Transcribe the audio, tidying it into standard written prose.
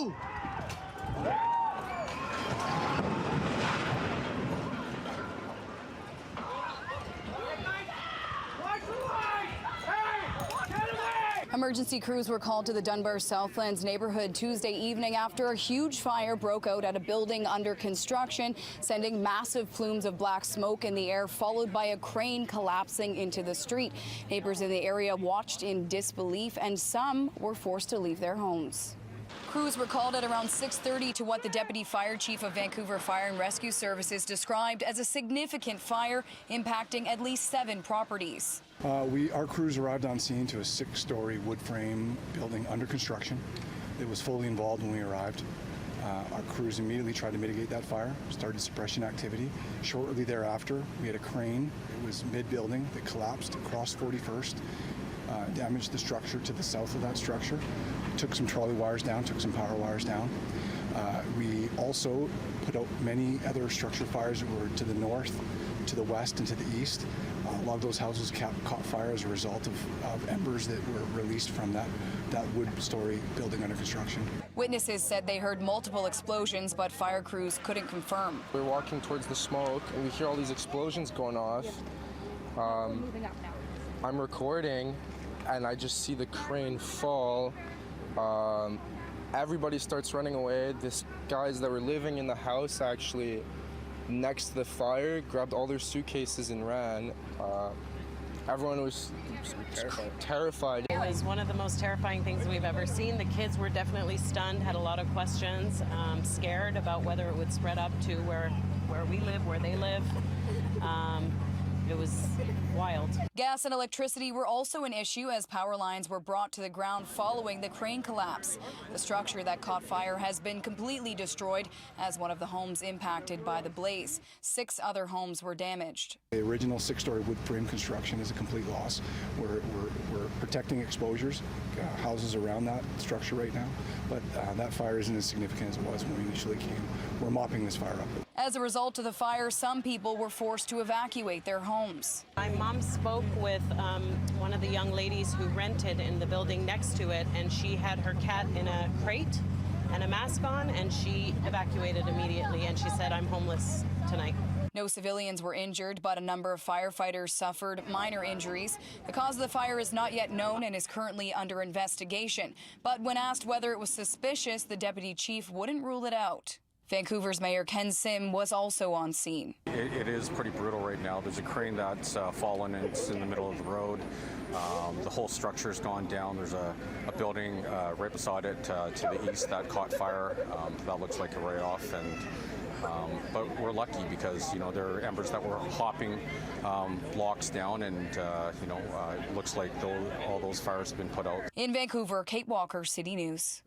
Move! Emergency crews were called to the Dunbar-Southlands neighbourhood Tuesday evening after a huge fire broke out at a building under construction, sending massive plumes of black smoke in the air, followed by a crane collapsing into the street. Neighbours in the area watched in disbelief, and some were forced to leave their homes. Crews were called at around 6:30 to what the Deputy Fire Chief of Vancouver Fire and Rescue Services described as a significant fire impacting at least 7 properties. Our crews arrived on scene to a 6-story wood frame building under construction. It was fully involved when we arrived. Our crews immediately tried to mitigate that fire, started suppression activity. Shortly thereafter, we had a crane. It was mid-building that collapsed across 41st, damaged the structure to the south of that structure, took some trolley wires down, took some power wires down. We also put out many other structure fires that were to the north, to the west, and to the east. A lot of those houses caught fire as a result of embers that were released from that wood story building under construction. Witnesses said they heard multiple explosions, but fire crews couldn't confirm. We're walking towards the smoke, and we hear all these explosions going off. I'm recording, and I just see the crane fall. Everybody starts running away. These guys that were living in the house actually next to the fire grabbed all their suitcases and ran. Everyone was terrified. It was one of the most terrifying things we've ever seen. The kids were definitely stunned, had a lot of questions, scared about whether it would spread up to where we live, where they live. It was wild. Gas and electricity were also an issue as power lines were brought to the ground following the crane collapse. The structure that caught fire has been completely destroyed as one of the homes impacted by the blaze. 6 other homes were damaged. The original 6-story wood frame construction is a complete loss. We're protecting exposures, houses around that structure right now, but that fire isn't as significant as it was when we initially came. We're mopping this fire up. As a result of the fire, some people were forced to evacuate their homes. My mom spoke with one of the young ladies who rented in the building next to it, and she had her cat in a crate and a mask on, and she evacuated immediately, and she said, "I'm homeless tonight." No civilians were injured, but a number of firefighters suffered minor injuries. The cause of the fire is not yet known and is currently under investigation. But when asked whether it was suspicious, the deputy chief wouldn't rule it out. Vancouver's Mayor Ken Sim was also on scene. It is pretty brutal right now. There's a crane that's fallen and it's in the middle of the road. The whole structure's gone down. There's a building right beside it to the east that caught fire. That looks like a write-off, but we're lucky because there are embers that were hopping blocks down, and it looks like all those fires have been put out. In Vancouver, Kate Walker, City News.